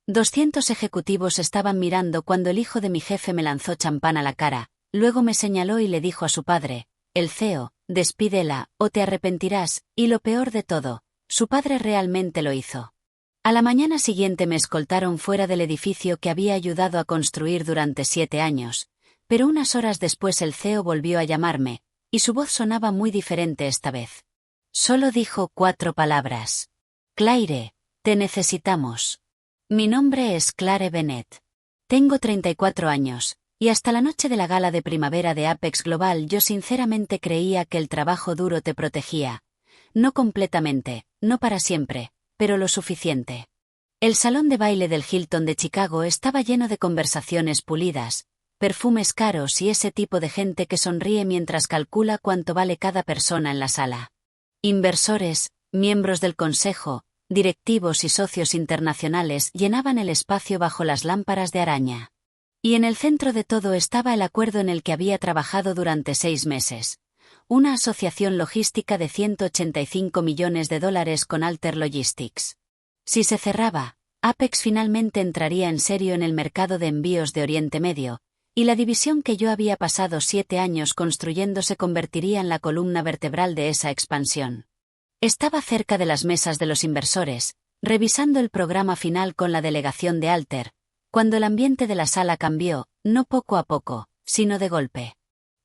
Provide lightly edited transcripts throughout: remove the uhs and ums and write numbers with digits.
200 ejecutivos estaban mirando cuando el hijo de mi jefe me lanzó champán a la cara, luego me señaló y le dijo a su padre, el CEO, despídela, o te arrepentirás, y lo peor de todo, su padre realmente lo hizo. A la mañana siguiente me escoltaron fuera del edificio que había ayudado a construir durante 7 años, pero unas horas después el CEO volvió a llamarme, y su voz sonaba muy diferente esta vez. Solo dijo 4 palabras. Claire, te necesitamos. Mi nombre es Claire Bennett. Tengo 34 años, y hasta la noche de la gala de primavera de Apex Global yo sinceramente creía que el trabajo duro te protegía. No completamente, no para siempre, pero lo suficiente. El salón de baile del Hilton de Chicago estaba lleno de conversaciones pulidas, perfumes caros y ese tipo de gente que sonríe mientras calcula cuánto vale cada persona en la sala. Inversores, miembros del consejo, directivos y socios internacionales llenaban el espacio bajo las lámparas de araña. Y en el centro de todo estaba el acuerdo en el que había trabajado durante 6 meses. Una asociación logística de $185 millones con Alter Logistics. Si se cerraba, Apex finalmente entraría en serio en el mercado de envíos de Oriente Medio, y la división que yo había pasado 7 años construyendo se convertiría en la columna vertebral de esa expansión. Estaba cerca de las mesas de los inversores, revisando el programa final con la delegación de Alter, cuando el ambiente de la sala cambió, no poco a poco, sino de golpe.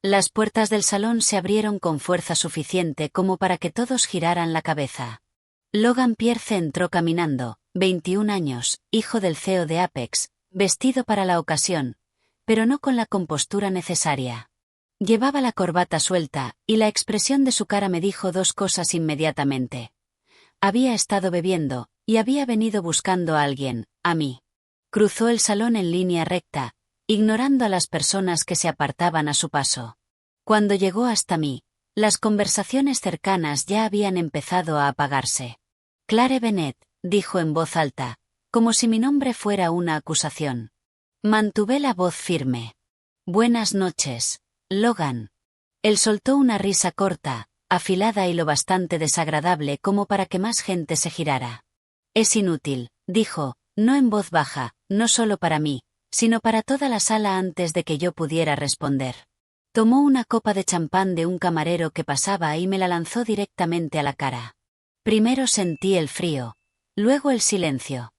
Las puertas del salón se abrieron con fuerza suficiente como para que todos giraran la cabeza. Logan Pierce entró caminando, 21 años, hijo del CEO de Apex, vestido para la ocasión, pero no con la compostura necesaria. Llevaba la corbata suelta, y la expresión de su cara me dijo 2 cosas inmediatamente. Había estado bebiendo, y había venido buscando a alguien, a mí. Cruzó el salón en línea recta, ignorando a las personas que se apartaban a su paso. Cuando llegó hasta mí, las conversaciones cercanas ya habían empezado a apagarse. Claire Bennett, dijo en voz alta, como si mi nombre fuera una acusación. Mantuve la voz firme. Buenas noches, Logan. Él soltó una risa corta, afilada y lo bastante desagradable como para que más gente se girara. Es inútil, dijo, no en voz baja, no solo para mí, sino para toda la sala antes de que yo pudiera responder. Tomó una copa de champán de un camarero que pasaba y me la lanzó directamente a la cara. Primero sentí el frío, luego el silencio.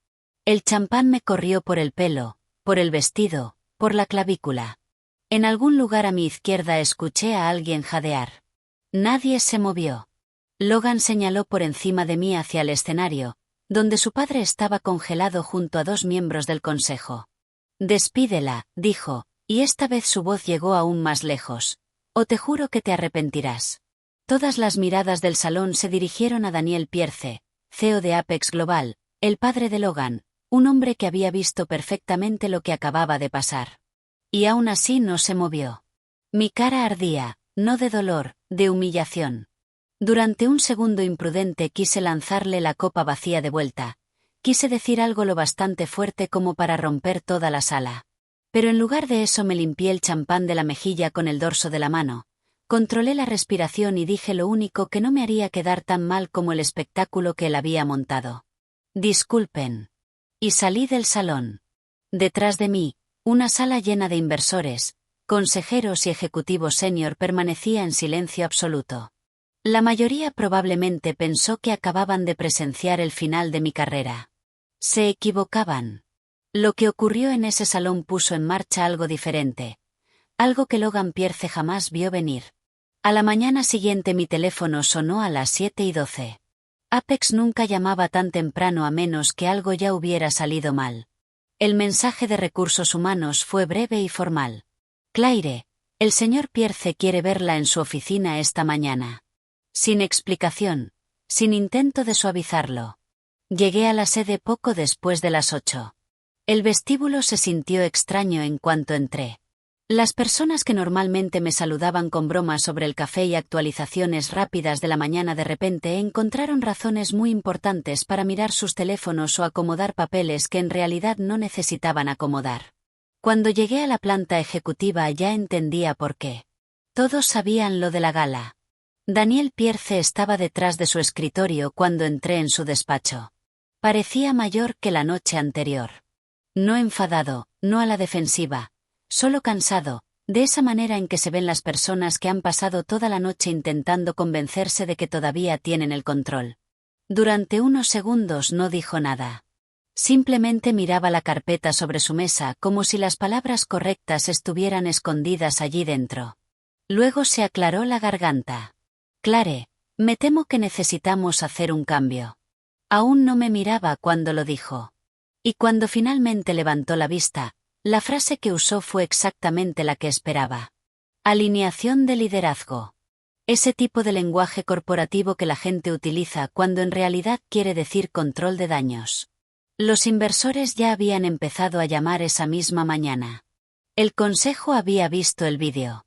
El champán me corrió por el pelo, por el vestido, por la clavícula. En algún lugar a mi izquierda escuché a alguien jadear. Nadie se movió. Logan señaló por encima de mí hacia el escenario, donde su padre estaba congelado junto a 2 miembros del consejo. Despídela, dijo, y esta vez su voz llegó aún más lejos. O te juro que te arrepentirás. Todas las miradas del salón se dirigieron a Daniel Pierce, CEO de Apex Global, el padre de Logan, un hombre que había visto perfectamente lo que acababa de pasar. Y aún así no se movió. Mi cara ardía, no de dolor, de humillación. Durante un segundo imprudente quise lanzarle la copa vacía de vuelta. Quise decir algo lo bastante fuerte como para romper toda la sala. Pero en lugar de eso me limpié el champán de la mejilla con el dorso de la mano. Controlé la respiración y dije lo único que no me haría quedar tan mal como el espectáculo que él había montado. Disculpen. Y salí del salón. Detrás de mí, una sala llena de inversores, consejeros y ejecutivos senior permanecía en silencio absoluto. La mayoría probablemente pensó que acababan de presenciar el final de mi carrera. Se equivocaban. Lo que ocurrió en ese salón puso en marcha algo diferente. Algo que Logan Pierce jamás vio venir. A la mañana siguiente mi teléfono sonó a las 7:12. Apex nunca llamaba tan temprano a menos que algo ya hubiera salido mal. El mensaje de recursos humanos fue breve y formal. Claire, el señor Pierce quiere verla en su oficina esta mañana. Sin explicación, sin intento de suavizarlo. Llegué a la sede poco después de las 8. El vestíbulo se sintió extraño en cuanto entré. Las personas que normalmente me saludaban con bromas sobre el café y actualizaciones rápidas de la mañana de repente encontraron razones muy importantes para mirar sus teléfonos o acomodar papeles que en realidad no necesitaban acomodar. Cuando llegué a la planta ejecutiva ya entendía por qué. Todos sabían lo de la gala. Daniel Pierce estaba detrás de su escritorio cuando entré en su despacho. Parecía mayor que la noche anterior. No enfadado, no a la defensiva, solo cansado, de esa manera en que se ven las personas que han pasado toda la noche intentando convencerse de que todavía tienen el control. Durante unos segundos no dijo nada. Simplemente miraba la carpeta sobre su mesa como si las palabras correctas estuvieran escondidas allí dentro. Luego se aclaró la garganta. Clare, me temo que necesitamos hacer un cambio. Aún no me miraba cuando lo dijo. Y cuando finalmente levantó la vista, la frase que usó fue exactamente la que esperaba. Alineación de liderazgo. Ese tipo de lenguaje corporativo que la gente utiliza cuando en realidad quiere decir control de daños. Los inversores ya habían empezado a llamar esa misma mañana. El consejo había visto el vídeo.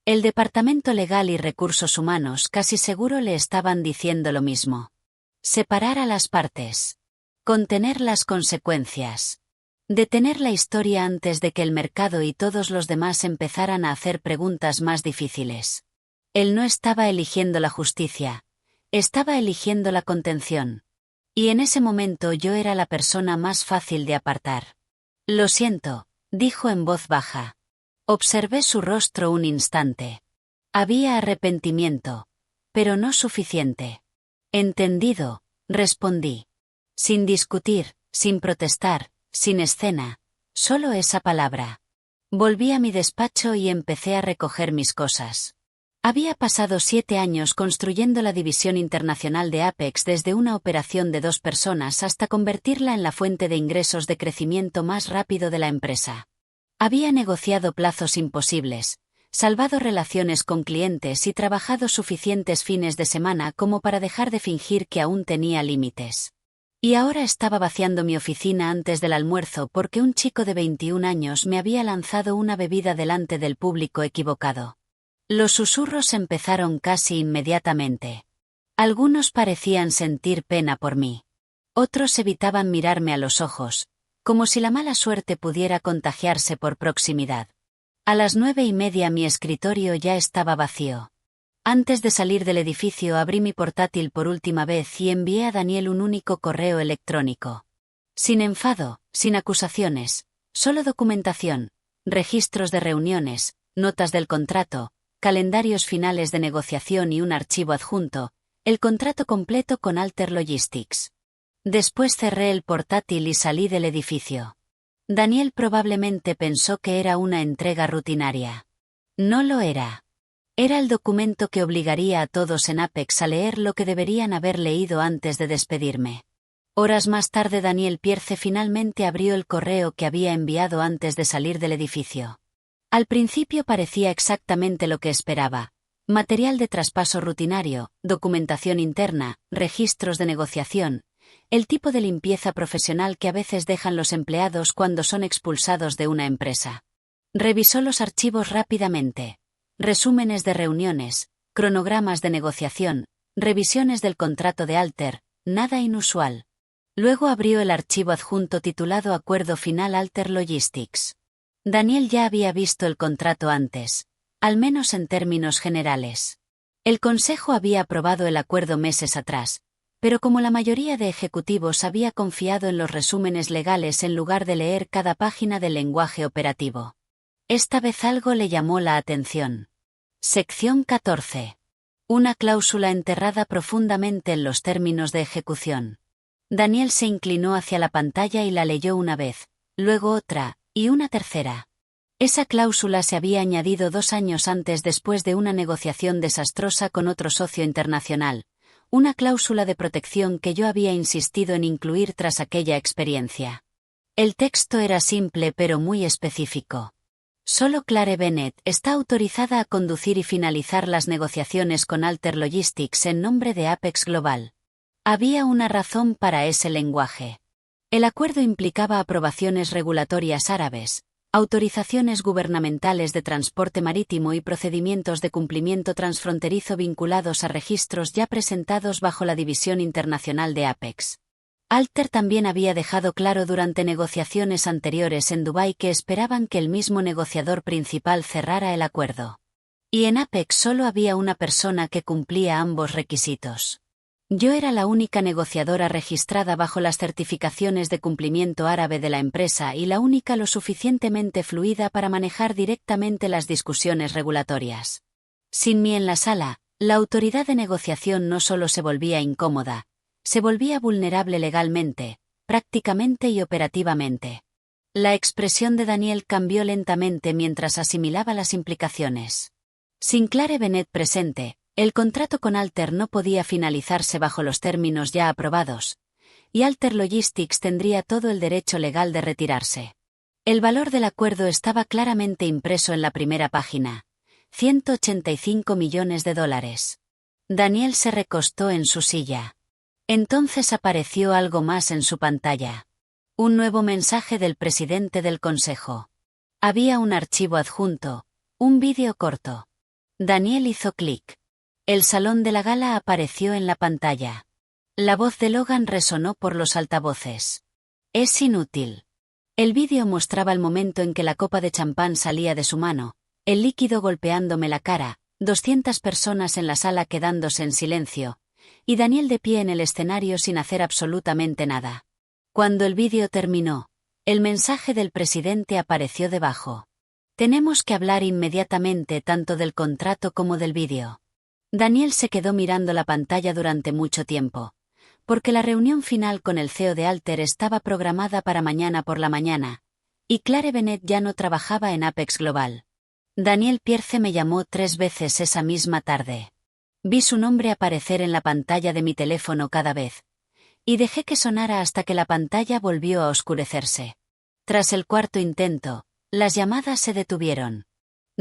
El Departamento Legal y Recursos Humanos casi seguro le estaban diciendo lo mismo. Separar a las partes. Contener las consecuencias. Detener la historia antes de que el mercado y todos los demás empezaran a hacer preguntas más difíciles. Él no estaba eligiendo la justicia, estaba eligiendo la contención. Y en ese momento yo era la persona más fácil de apartar. Lo siento, dijo en voz baja. Observé su rostro un instante. Había arrepentimiento, pero no suficiente. Entendido, respondí. Sin discutir, sin protestar, sin escena, solo esa palabra. Volví a mi despacho y empecé a recoger mis cosas. Había pasado 7 años construyendo la división internacional de Apex desde una operación de 2 personas hasta convertirla en la fuente de ingresos de crecimiento más rápido de la empresa. Había negociado plazos imposibles, salvado relaciones con clientes y trabajado suficientes fines de semana como para dejar de fingir que aún tenía límites. Y ahora estaba vaciando mi oficina antes del almuerzo porque un chico de 21 años me había lanzado una bebida delante del público equivocado. Los susurros empezaron casi inmediatamente. Algunos parecían sentir pena por mí. Otros evitaban mirarme a los ojos, como si la mala suerte pudiera contagiarse por proximidad. A las 9:30 mi escritorio ya estaba vacío. Antes de salir del edificio abrí mi portátil por última vez y envié a Daniel un único correo electrónico. Sin enfado, sin acusaciones, solo documentación, registros de reuniones, notas del contrato, calendarios finales de negociación y un archivo adjunto, el contrato completo con Alter Logistics. Después cerré el portátil y salí del edificio. Daniel probablemente pensó que era una entrega rutinaria. No lo era. Era el documento que obligaría a todos en Apex a leer lo que deberían haber leído antes de despedirme. Horas más tarde Daniel Pierce finalmente abrió el correo que había enviado antes de salir del edificio. Al principio parecía exactamente lo que esperaba. Material de traspaso rutinario, documentación interna, registros de negociación, el tipo de limpieza profesional que a veces dejan los empleados cuando son expulsados de una empresa. Revisó los archivos rápidamente. Resúmenes de reuniones, cronogramas de negociación, revisiones del contrato de Alter, nada inusual. Luego abrió el archivo adjunto titulado Acuerdo Final Alter Logistics. Daniel ya había visto el contrato antes, al menos en términos generales. El consejo había aprobado el acuerdo meses atrás, pero como la mayoría de ejecutivos había confiado en los resúmenes legales en lugar de leer cada página del lenguaje operativo. Esta vez algo le llamó la atención. Sección 14. Una cláusula enterrada profundamente en los términos de ejecución. Daniel se inclinó hacia la pantalla y la leyó una vez, luego otra, y una tercera. Esa cláusula se había añadido 2 años antes después de una negociación desastrosa con otro socio internacional, una cláusula de protección que yo había insistido en incluir tras aquella experiencia. El texto era simple pero muy específico. Solo Clare Bennett está autorizada a conducir y finalizar las negociaciones con Alter Logistics en nombre de Apex Global. Había una razón para ese lenguaje. El acuerdo implicaba aprobaciones regulatorias árabes, autorizaciones gubernamentales de transporte marítimo y procedimientos de cumplimiento transfronterizo vinculados a registros ya presentados bajo la División Internacional de Apex. Alter también había dejado claro durante negociaciones anteriores en Dubái que esperaban que el mismo negociador principal cerrara el acuerdo. Y en Apex solo había una persona que cumplía ambos requisitos. Yo era la única negociadora registrada bajo las certificaciones de cumplimiento árabe de la empresa y la única lo suficientemente fluida para manejar directamente las discusiones regulatorias. Sin mí en la sala, la autoridad de negociación no solo se volvía incómoda, se volvía vulnerable legalmente, prácticamente y operativamente. La expresión de Daniel cambió lentamente mientras asimilaba las implicaciones. Sin Clare Bennett presente, el contrato con Alter no podía finalizarse bajo los términos ya aprobados, y Alter Logistics tendría todo el derecho legal de retirarse. El valor del acuerdo estaba claramente impreso en la primera página: $185 millones. Daniel se recostó en su silla. Entonces apareció algo más en su pantalla. Un nuevo mensaje del presidente del consejo. Había un archivo adjunto, un vídeo corto. Daniel hizo clic. El salón de la gala apareció en la pantalla. La voz de Logan resonó por los altavoces. Es inútil. El vídeo mostraba el momento en que la copa de champán salía de su mano, el líquido golpeándome la cara, 200 personas en la sala quedándose en silencio, y Daniel de pie en el escenario sin hacer absolutamente nada. Cuando el vídeo terminó, el mensaje del presidente apareció debajo. Tenemos que hablar inmediatamente tanto del contrato como del vídeo. Daniel se quedó mirando la pantalla durante mucho tiempo, porque la reunión final con el CEO de Alter estaba programada para mañana por la mañana, y Clare Bennett ya no trabajaba en Apex Global. Daniel Pierce me llamó 3 veces esa misma tarde. Vi su nombre aparecer en la pantalla de mi teléfono cada vez, y dejé que sonara hasta que la pantalla volvió a oscurecerse. Tras el cuarto intento, las llamadas se detuvieron.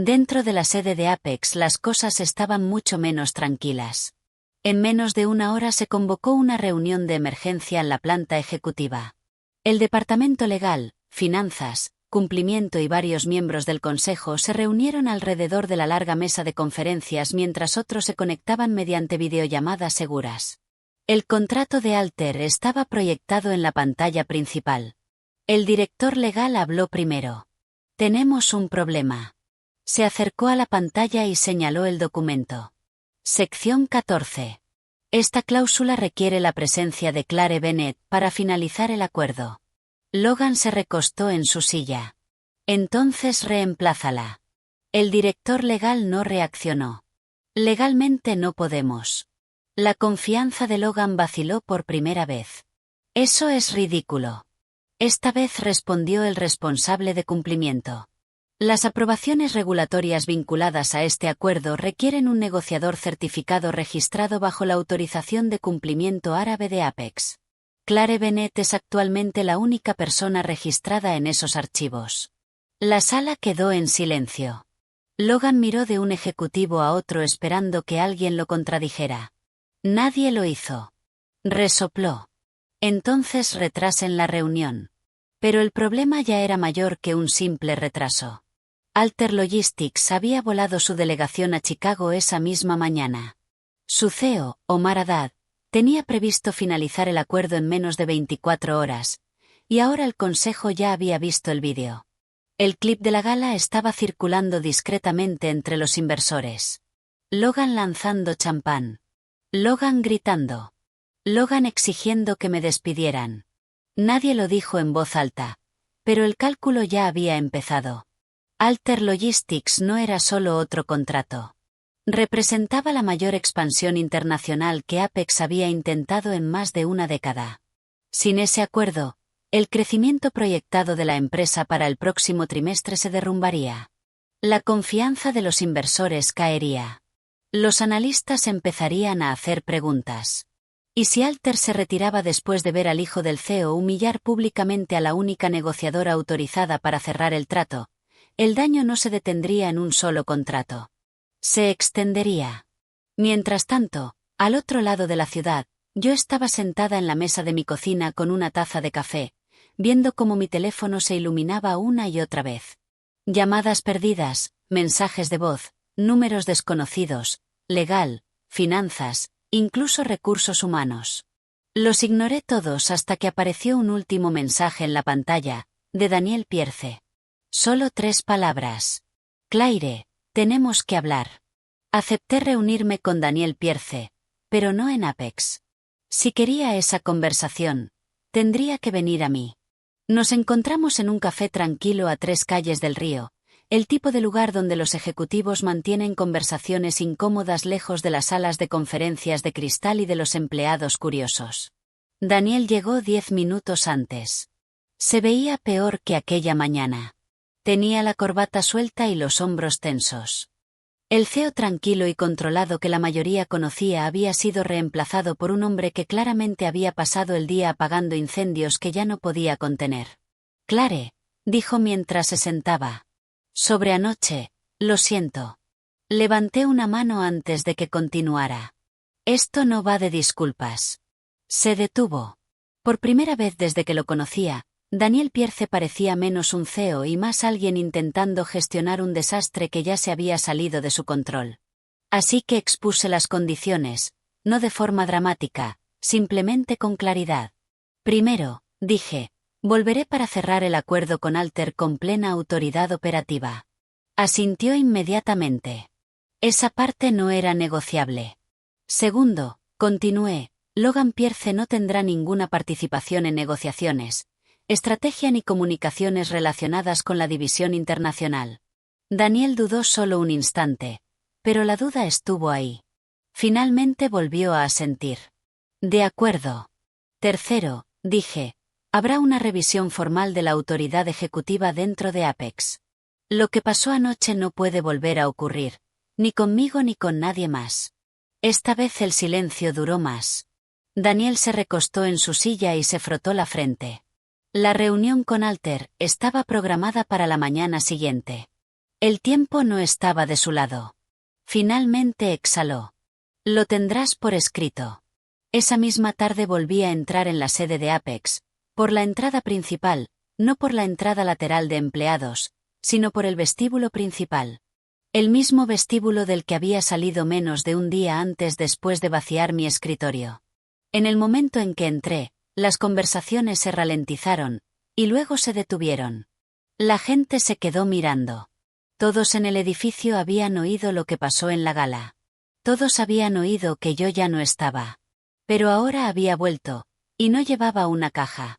Dentro de la sede de Apex las cosas estaban mucho menos tranquilas. En menos de una hora se convocó una reunión de emergencia en la planta ejecutiva. El departamento legal, finanzas, cumplimiento y varios miembros del consejo se reunieron alrededor de la larga mesa de conferencias mientras otros se conectaban mediante videollamadas seguras. El contrato de Alter estaba proyectado en la pantalla principal. El director legal habló primero. Tenemos un problema. Se acercó a la pantalla y señaló el documento. Sección 14. Esta cláusula requiere la presencia de Clare Bennett para finalizar el acuerdo. Logan se recostó en su silla. Entonces reemplázala. El director legal no reaccionó. Legalmente no podemos. La confianza de Logan vaciló por primera vez. Eso es ridículo. Esta vez respondió el responsable de cumplimiento. Las aprobaciones regulatorias vinculadas a este acuerdo requieren un negociador certificado registrado bajo la autorización de cumplimiento árabe de Apex. Clare Bennett es actualmente la única persona registrada en esos archivos. La sala quedó en silencio. Logan miró de un ejecutivo a otro esperando que alguien lo contradijera. Nadie lo hizo. Resopló. Entonces retrasen la reunión. Pero el problema ya era mayor que un simple retraso. Alter Logistics había volado su delegación a Chicago esa misma mañana. Su CEO, Omar Haddad, tenía previsto finalizar el acuerdo en menos de 24 horas, y ahora el consejo ya había visto el vídeo. El clip de la gala estaba circulando discretamente entre los inversores. Logan lanzando champán. Logan gritando. Logan exigiendo que me despidieran. Nadie lo dijo en voz alta, pero el cálculo ya había empezado. Alter Logistics no era solo otro contrato. Representaba la mayor expansión internacional que Apex había intentado en más de una década. Sin ese acuerdo, el crecimiento proyectado de la empresa para el próximo trimestre se derrumbaría. La confianza de los inversores caería. Los analistas empezarían a hacer preguntas. ¿Y si Alter se retiraba después de ver al hijo del CEO humillar públicamente a la única negociadora autorizada para cerrar el trato? El daño no se detendría en un solo contrato. Se extendería. Mientras tanto, al otro lado de la ciudad, yo estaba sentada en la mesa de mi cocina con una taza de café, viendo cómo mi teléfono se iluminaba una y otra vez. Llamadas perdidas, mensajes de voz, números desconocidos, legal, finanzas, incluso recursos humanos. Los ignoré todos hasta que apareció un último mensaje en la pantalla, de Daniel Pierce. Solo 3 palabras. Claire, tenemos que hablar. Acepté reunirme con Daniel Pierce, pero no en Apex. Si quería esa conversación, tendría que venir a mí. Nos encontramos en un café tranquilo a 3 calles del río, el tipo de lugar donde los ejecutivos mantienen conversaciones incómodas lejos de las salas de conferencias de cristal y de los empleados curiosos. Daniel llegó 10 minutos antes. Se veía peor que aquella mañana. Tenía la corbata suelta y los hombros tensos. El CEO tranquilo y controlado que la mayoría conocía había sido reemplazado por un hombre que claramente había pasado el día apagando incendios que ya no podía contener. Clare, dijo mientras se sentaba. Sobre anoche, lo siento. Levanté una mano antes de que continuara. Esto no va de disculpas. Se detuvo. Por primera vez desde que lo conocía, Daniel Pierce parecía menos un CEO y más alguien intentando gestionar un desastre que ya se había salido de su control. Así que expuse las condiciones, no de forma dramática, simplemente con claridad. Primero, dije, volveré para cerrar el acuerdo con Alter con plena autoridad operativa. Asintió inmediatamente. Esa parte no era negociable. Segundo, continué, Logan Pierce no tendrá ninguna participación en negociaciones, estrategia ni comunicaciones relacionadas con la división internacional. Daniel dudó solo un instante, pero la duda estuvo ahí. Finalmente volvió a asentir. De acuerdo. Tercero, dije, habrá una revisión formal de la autoridad ejecutiva dentro de Apex. Lo que pasó anoche no puede volver a ocurrir, ni conmigo ni con nadie más. Esta vez el silencio duró más. Daniel se recostó en su silla y se frotó la frente. La reunión con Alter estaba programada para la mañana siguiente. El tiempo no estaba de su lado. Finalmente exhaló. Lo tendrás por escrito. Esa misma tarde volví a entrar en la sede de Apex, por la entrada principal, no por la entrada lateral de empleados, sino por el vestíbulo principal. El mismo vestíbulo del que había salido menos de un día antes después de vaciar mi escritorio. En el momento en que entré, las conversaciones se ralentizaron, y luego se detuvieron. La gente se quedó mirando. Todos en el edificio habían oído lo que pasó en la gala. Todos habían oído que yo ya no estaba. Pero ahora había vuelto, y no llevaba una caja.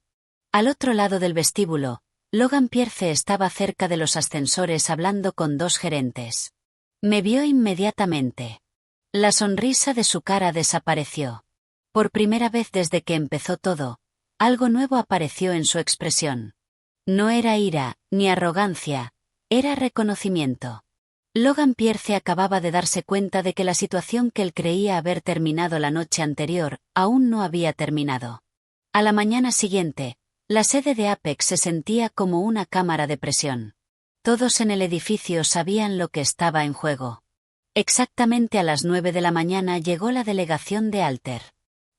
Al otro lado del vestíbulo, Logan Pierce estaba cerca de los ascensores hablando con 2 gerentes. Me vio inmediatamente. La sonrisa de su cara desapareció. Por primera vez desde que empezó todo, algo nuevo apareció en su expresión. No era ira, ni arrogancia, era reconocimiento. Logan Pierce acababa de darse cuenta de que la situación que él creía haber terminado la noche anterior, aún no había terminado. A la mañana siguiente, la sede de Apex se sentía como una cámara de presión. Todos en el edificio sabían lo que estaba en juego. Exactamente a las 9 de la mañana llegó la delegación de Alter.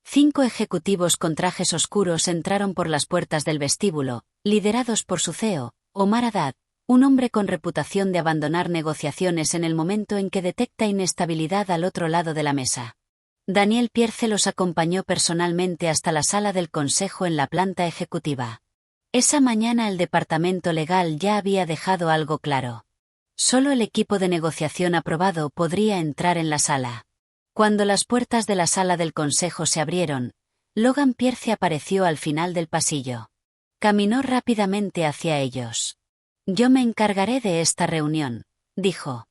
5 ejecutivos con trajes oscuros entraron por las puertas del vestíbulo, liderados por su CEO, Omar Haddad, un hombre con reputación de abandonar negociaciones en el momento en que detecta inestabilidad al otro lado de la mesa. Daniel Pierce los acompañó personalmente hasta la sala del consejo en la planta ejecutiva. Esa mañana el departamento legal ya había dejado algo claro. Solo el equipo de negociación aprobado podría entrar en la sala. Cuando las puertas de la sala del consejo se abrieron, Logan Pierce apareció al final del pasillo. Caminó rápidamente hacia ellos. Yo me encargaré de esta reunión, dijo.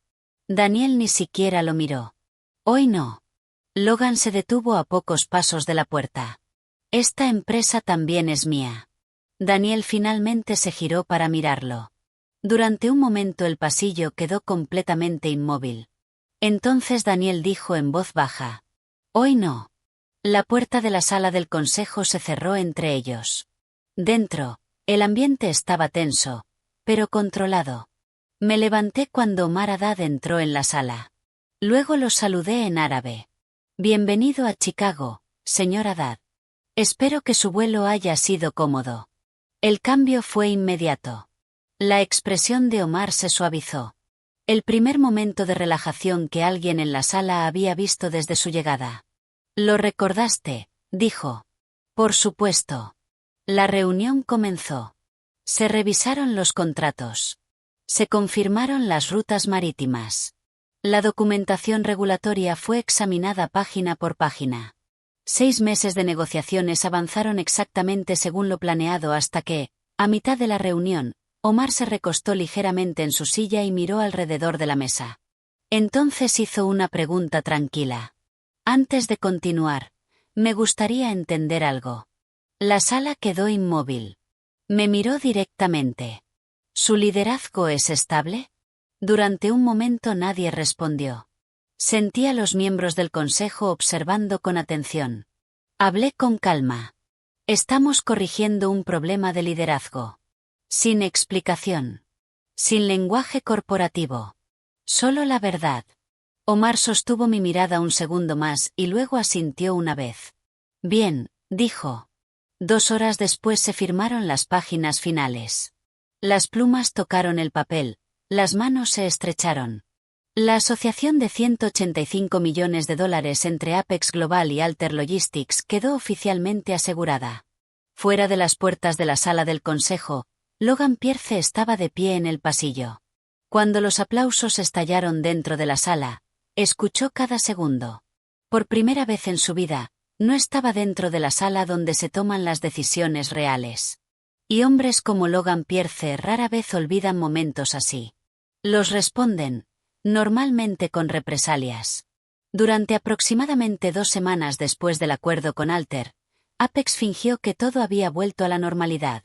Daniel ni siquiera lo miró. Hoy no. Logan se detuvo a pocos pasos de la puerta. Esta empresa también es mía. Daniel finalmente se giró para mirarlo. Durante un momento el pasillo quedó completamente inmóvil. Entonces Daniel dijo en voz baja. Hoy no. La puerta de la sala del consejo se cerró entre ellos. Dentro, el ambiente estaba tenso, pero controlado. Me levanté cuando Omar Haddad entró en la sala. Luego lo saludé en árabe. Bienvenido a Chicago, señor Haddad. Espero que su vuelo haya sido cómodo. El cambio fue inmediato. La expresión de Omar se suavizó. El primer momento de relajación que alguien en la sala había visto desde su llegada. Lo recordaste, dijo. Por supuesto. La reunión comenzó. Se revisaron los contratos. Se confirmaron las rutas marítimas. La documentación regulatoria fue examinada página por página. 6 meses de negociaciones avanzaron exactamente según lo planeado hasta que, a mitad de la reunión, Omar se recostó ligeramente en su silla y miró alrededor de la mesa. Entonces hizo una pregunta tranquila. Antes de continuar, me gustaría entender algo. La sala quedó inmóvil. Me miró directamente. ¿Su liderazgo es estable? Durante un momento nadie respondió. Sentí a los miembros del consejo observando con atención. Hablé con calma. Estamos corrigiendo un problema de liderazgo. Sin explicación. Sin lenguaje corporativo. Solo la verdad. Omar sostuvo mi mirada un segundo más y luego asintió una vez. Bien, dijo. 2 horas después se firmaron las páginas finales. Las plumas tocaron el papel, las manos se estrecharon. La asociación de $185 millones entre Apex Global y Alter Logistics quedó oficialmente asegurada. Fuera de las puertas de la sala del consejo, Logan Pierce estaba de pie en el pasillo. Cuando los aplausos estallaron dentro de la sala, escuchó cada segundo. Por primera vez en su vida, no estaba dentro de la sala donde se toman las decisiones reales. Y hombres como Logan Pierce rara vez olvidan momentos así. Los responden, normalmente con represalias. Durante aproximadamente 2 semanas después del acuerdo con Alter, Apex fingió que todo había vuelto a la normalidad.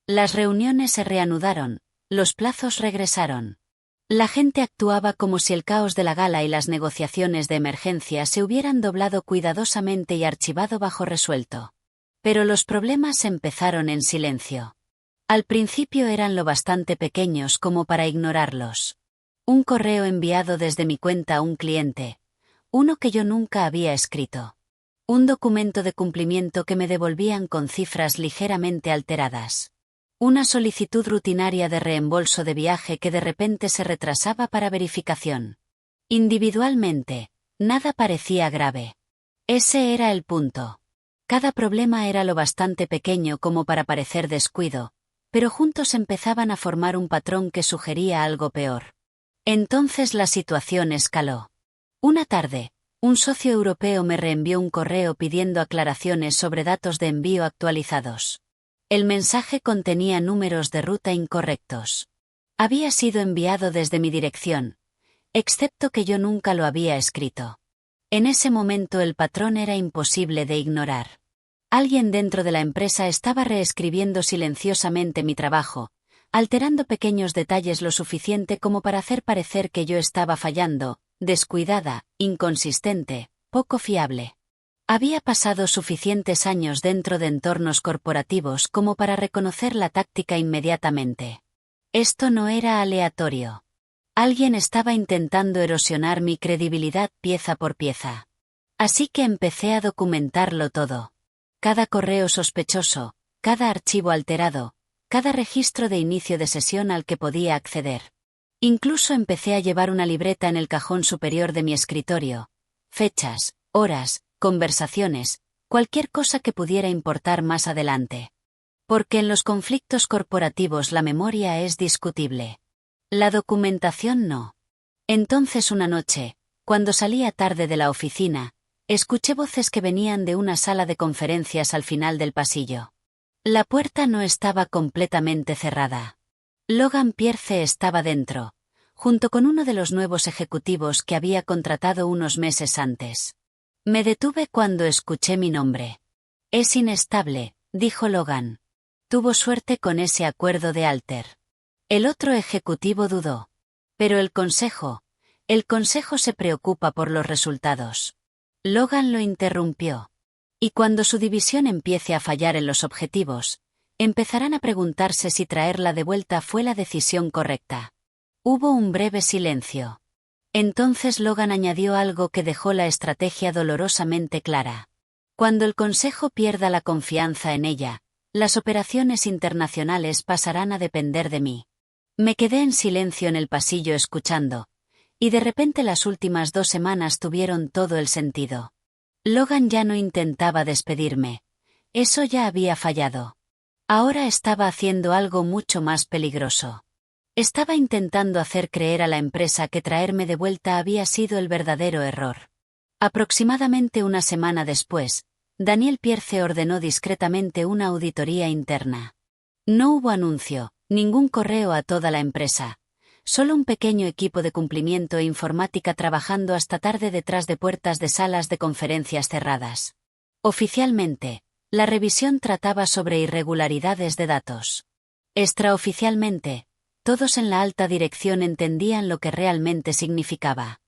Las reuniones se reanudaron, los plazos regresaron. La gente actuaba como si el caos de la gala y las negociaciones de emergencia se hubieran doblado cuidadosamente y archivado bajo resuelto. Pero los problemas empezaron en silencio. Al principio eran lo bastante pequeños como para ignorarlos. Un correo enviado desde mi cuenta a un cliente. Uno que yo nunca había escrito. Un documento de cumplimiento que me devolvían con cifras ligeramente alteradas. Una solicitud rutinaria de reembolso de viaje que de repente se retrasaba para verificación. Individualmente, nada parecía grave. Ese era el punto. Cada problema era lo bastante pequeño como para parecer descuido, pero juntos empezaban a formar un patrón que sugería algo peor. Entonces la situación escaló. Una tarde, un socio europeo me reenvió un correo pidiendo aclaraciones sobre datos de envío actualizados. El mensaje contenía números de ruta incorrectos. Había sido enviado desde mi dirección, excepto que yo nunca lo había escrito. En ese momento el patrón era imposible de ignorar. Alguien dentro de la empresa estaba reescribiendo silenciosamente mi trabajo, alterando pequeños detalles lo suficiente como para hacer parecer que yo estaba fallando, descuidada, inconsistente, poco fiable. Había pasado suficientes años dentro de entornos corporativos como para reconocer la táctica inmediatamente. Esto no era aleatorio. Alguien estaba intentando erosionar mi credibilidad pieza por pieza. Así que empecé a documentarlo todo. Cada correo sospechoso, cada archivo alterado, cada registro de inicio de sesión al que podía acceder. Incluso empecé a llevar una libreta en el cajón superior de mi escritorio. Fechas, horas, conversaciones, cualquier cosa que pudiera importar más adelante. Porque en los conflictos corporativos la memoria es discutible. La documentación no. Entonces una noche, cuando salía tarde de la oficina, escuché voces que venían de una sala de conferencias al final del pasillo. La puerta no estaba completamente cerrada. Logan Pierce estaba dentro, junto con uno de los nuevos ejecutivos que había contratado unos meses antes. Me detuve cuando escuché mi nombre. Es inestable, dijo Logan. Tuvo suerte con ese acuerdo de Alter. El otro ejecutivo dudó. Pero el consejo se preocupa por los resultados. Logan lo interrumpió. Y cuando su división empiece a fallar en los objetivos, empezarán a preguntarse si traerla de vuelta fue la decisión correcta. Hubo un breve silencio. Entonces Logan añadió algo que dejó la estrategia dolorosamente clara. Cuando el consejo pierda la confianza en ella, las operaciones internacionales pasarán a depender de mí. Me quedé en silencio en el pasillo escuchando, y de repente las últimas 2 semanas tuvieron todo el sentido. Logan ya no intentaba despedirme. Eso ya había fallado. Ahora estaba haciendo algo mucho más peligroso. Estaba intentando hacer creer a la empresa que traerme de vuelta había sido el verdadero error. Aproximadamente una semana después, Daniel Pierce ordenó discretamente una auditoría interna. No hubo anuncio, ningún correo a toda la empresa. Solo un pequeño equipo de cumplimiento e informática trabajando hasta tarde detrás de puertas de salas de conferencias cerradas. Oficialmente, la revisión trataba sobre irregularidades de datos. Extraoficialmente, todos en la alta dirección entendían lo que realmente significaba.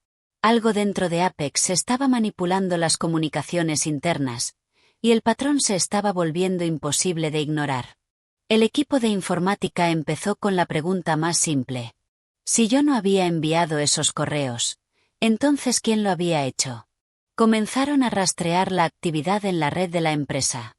Algo dentro de Apex estaba manipulando las comunicaciones internas, y el patrón se estaba volviendo imposible de ignorar. El equipo de informática empezó con la pregunta más simple. Si yo no había enviado esos correos, entonces ¿quién lo había hecho? Comenzaron a rastrear la actividad en la red de la empresa.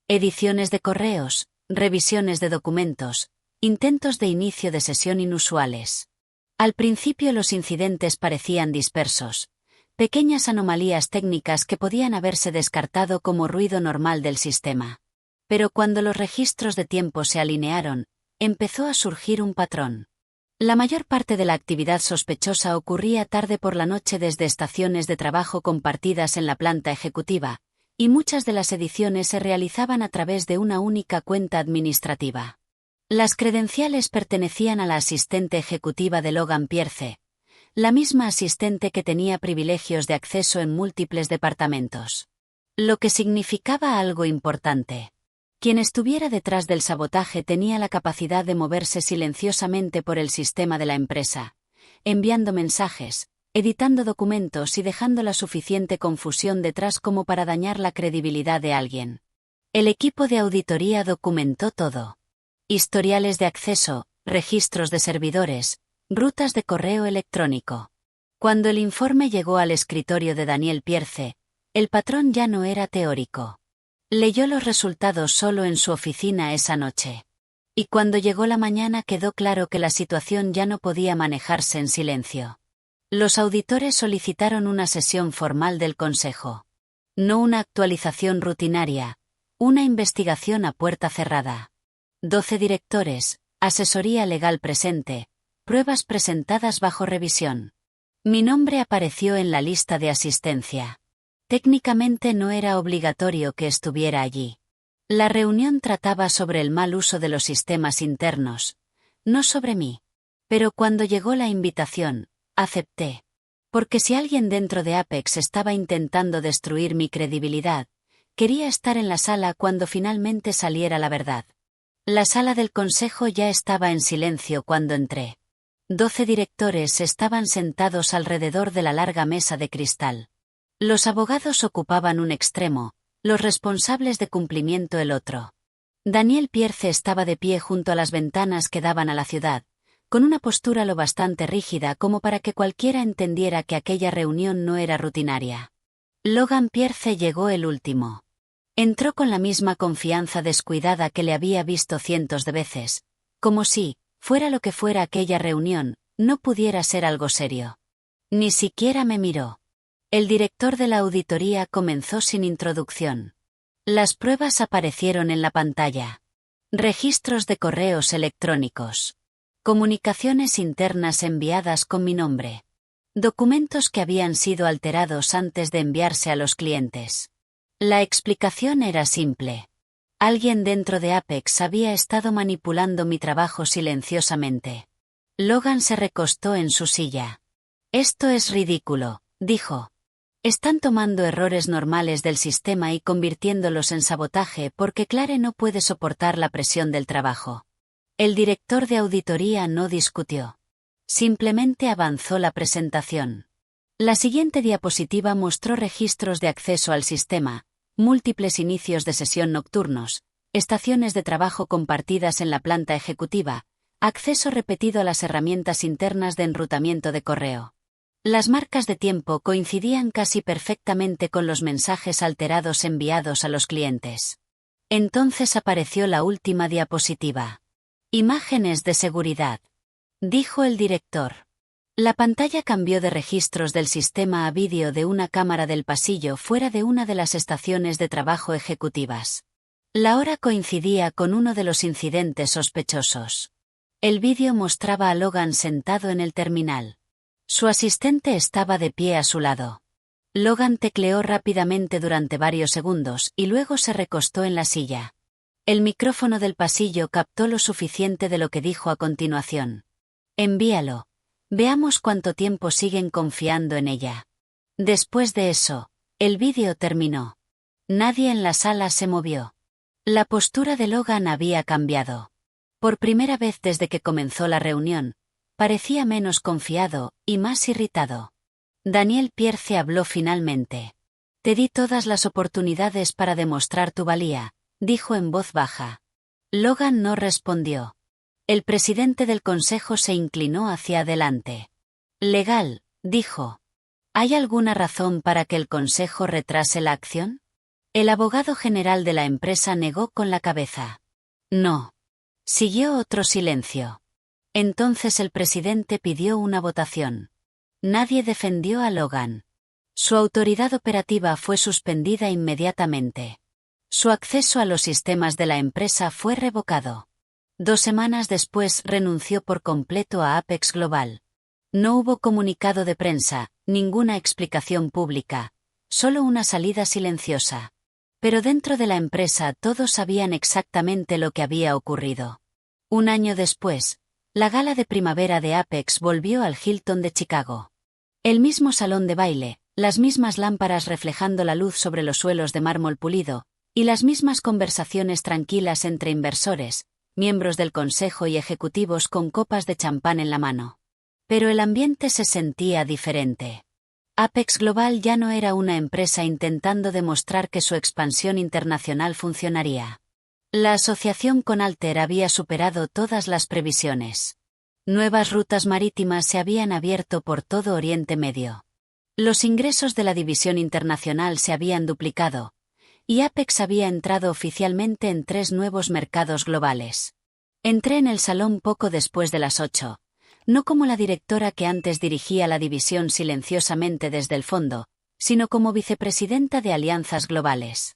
Ediciones de correos, revisiones de documentos, intentos de inicio de sesión inusuales. Al principio los incidentes parecían dispersos, pequeñas anomalías técnicas que podían haberse descartado como ruido normal del sistema. Pero cuando los registros de tiempo se alinearon, empezó a surgir un patrón. La mayor parte de la actividad sospechosa ocurría tarde por la noche desde estaciones de trabajo compartidas en la planta ejecutiva, y muchas de las ediciones se realizaban a través de una única cuenta administrativa. Las credenciales pertenecían a la asistente ejecutiva de Logan Pierce, la misma asistente que tenía privilegios de acceso en múltiples departamentos. Lo que significaba algo importante. Quien estuviera detrás del sabotaje tenía la capacidad de moverse silenciosamente por el sistema de la empresa, enviando mensajes, editando documentos y dejando la suficiente confusión detrás como para dañar la credibilidad de alguien. El equipo de auditoría documentó todo. Historiales de acceso, registros de servidores, rutas de correo electrónico. Cuando el informe llegó al escritorio de Daniel Pierce, el patrón ya no era teórico. Leyó los resultados solo en su oficina esa noche. Y cuando llegó la mañana quedó claro que la situación ya no podía manejarse en silencio. Los auditores solicitaron una sesión formal del consejo. No una actualización rutinaria, una investigación a puerta cerrada. 12 directores, asesoría legal presente, pruebas presentadas bajo revisión. Mi nombre apareció en la lista de asistencia. Técnicamente no era obligatorio que estuviera allí. La reunión trataba sobre el mal uso de los sistemas internos, no sobre mí. Pero cuando llegó la invitación, acepté. Porque si alguien dentro de Apex estaba intentando destruir mi credibilidad, quería estar en la sala cuando finalmente saliera la verdad. La sala del consejo ya estaba en silencio cuando entré. 12 directores estaban sentados alrededor de la larga mesa de cristal. Los abogados ocupaban un extremo, los responsables de cumplimiento el otro. Daniel Pierce estaba de pie junto a las ventanas que daban a la ciudad, con una postura lo bastante rígida como para que cualquiera entendiera que aquella reunión no era rutinaria. Logan Pierce llegó el último. Entró con la misma confianza descuidada que le había visto cientos de veces, como si, fuera lo que fuera aquella reunión, no pudiera ser algo serio. Ni siquiera me miró. El director de la auditoría comenzó sin introducción. Las pruebas aparecieron en la pantalla. Registros de correos electrónicos. Comunicaciones internas enviadas con mi nombre. Documentos que habían sido alterados antes de enviarse a los clientes. La explicación era simple. Alguien dentro de Apex había estado manipulando mi trabajo silenciosamente. Logan se recostó en su silla. Esto es ridículo, dijo. Están tomando errores normales del sistema y convirtiéndolos en sabotaje porque Clare no puede soportar la presión del trabajo. El director de auditoría no discutió. Simplemente avanzó la presentación. La siguiente diapositiva mostró registros de acceso al sistema, múltiples inicios de sesión nocturnos, estaciones de trabajo compartidas en la planta ejecutiva, acceso repetido a las herramientas internas de enrutamiento de correo. Las marcas de tiempo coincidían casi perfectamente con los mensajes alterados enviados a los clientes. Entonces apareció la última diapositiva. Imágenes de seguridad, dijo el director. La pantalla cambió de registros del sistema a vídeo de una cámara del pasillo fuera de una de las estaciones de trabajo ejecutivas. La hora coincidía con uno de los incidentes sospechosos. El vídeo mostraba a Logan sentado en el terminal. Su asistente estaba de pie a su lado. Logan tecleó rápidamente durante varios segundos y luego se recostó en la silla. El micrófono del pasillo captó lo suficiente de lo que dijo a continuación. Envíalo. Veamos cuánto tiempo siguen confiando en ella. Después de eso, el vídeo terminó. Nadie en la sala se movió. La postura de Logan había cambiado. Por primera vez desde que comenzó la reunión, parecía menos confiado y más irritado. Daniel Pierce habló finalmente. Te di todas las oportunidades para demostrar tu valía, dijo en voz baja. Logan no respondió. El presidente del consejo se inclinó hacia adelante. Legal, dijo. ¿Hay alguna razón para que el consejo retrase la acción? El abogado general de la empresa negó con la cabeza. No. Siguió otro silencio. Entonces el presidente pidió una votación. Nadie defendió a Logan. Su autoridad operativa fue suspendida inmediatamente. Su acceso a los sistemas de la empresa fue revocado. 2 semanas después renunció por completo a Apex Global. No hubo comunicado de prensa, ninguna explicación pública, solo una salida silenciosa. Pero dentro de la empresa todos sabían exactamente lo que había ocurrido. 1 año después, la gala de primavera de Apex volvió al Hilton de Chicago. El mismo salón de baile, las mismas lámparas reflejando la luz sobre los suelos de mármol pulido, y las mismas conversaciones tranquilas entre inversores, miembros del consejo y ejecutivos con copas de champán en la mano. Pero el ambiente se sentía diferente. Apex Global ya no era una empresa intentando demostrar que su expansión internacional funcionaría. La asociación con Alter había superado todas las previsiones. Nuevas rutas marítimas se habían abierto por todo Oriente Medio. Los ingresos de la división internacional se habían duplicado, y Apex había entrado oficialmente en 3 nuevos mercados globales. Entré en el salón poco después de las 8, no como la directora que antes dirigía la división silenciosamente desde el fondo, sino como vicepresidenta de alianzas globales.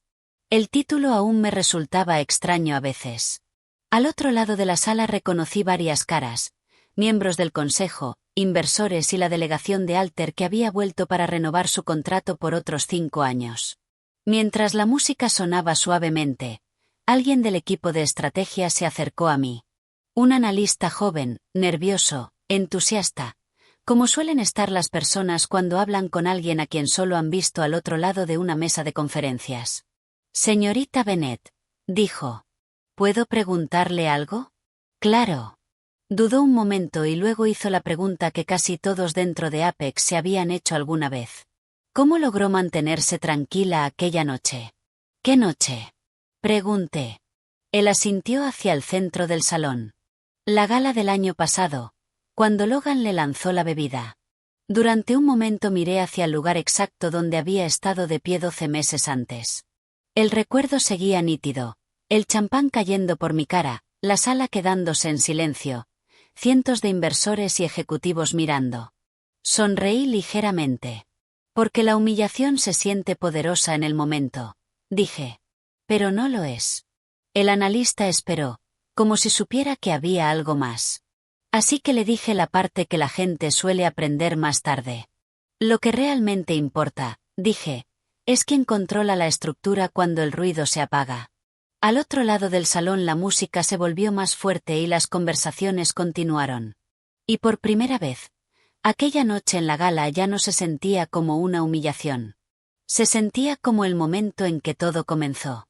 El título aún me resultaba extraño a veces. Al otro lado de la sala reconocí varias caras, miembros del consejo, inversores y la delegación de Alter que había vuelto para renovar su contrato por otros 5 años. Mientras la música sonaba suavemente, alguien del equipo de estrategia se acercó a mí. Un analista joven, nervioso, entusiasta, como suelen estar las personas cuando hablan con alguien a quien solo han visto al otro lado de una mesa de conferencias. Señorita Bennett, dijo. ¿Puedo preguntarle algo? Claro. Dudó un momento y luego hizo la pregunta que casi todos dentro de Apex se habían hecho alguna vez. ¿Cómo logró mantenerse tranquila aquella noche? ¿Qué noche? Pregunté. Él asintió hacia el centro del salón. La gala del año pasado, cuando Logan le lanzó la bebida. Durante un momento miré hacia el lugar exacto donde había estado de pie 12 meses antes. El recuerdo seguía nítido, el champán cayendo por mi cara, la sala quedándose en silencio, cientos de inversores y ejecutivos mirando. Sonreí ligeramente. Porque la humillación se siente poderosa en el momento, dije. Pero no lo es. El analista esperó, como si supiera que había algo más. Así que le dije la parte que la gente suele aprender más tarde. Lo que realmente importa, dije, es quien controla la estructura cuando el ruido se apaga. Al otro lado del salón la música se volvió más fuerte y las conversaciones continuaron. Y por primera vez, aquella noche en la gala ya no se sentía como una humillación. Se sentía como el momento en que todo comenzó.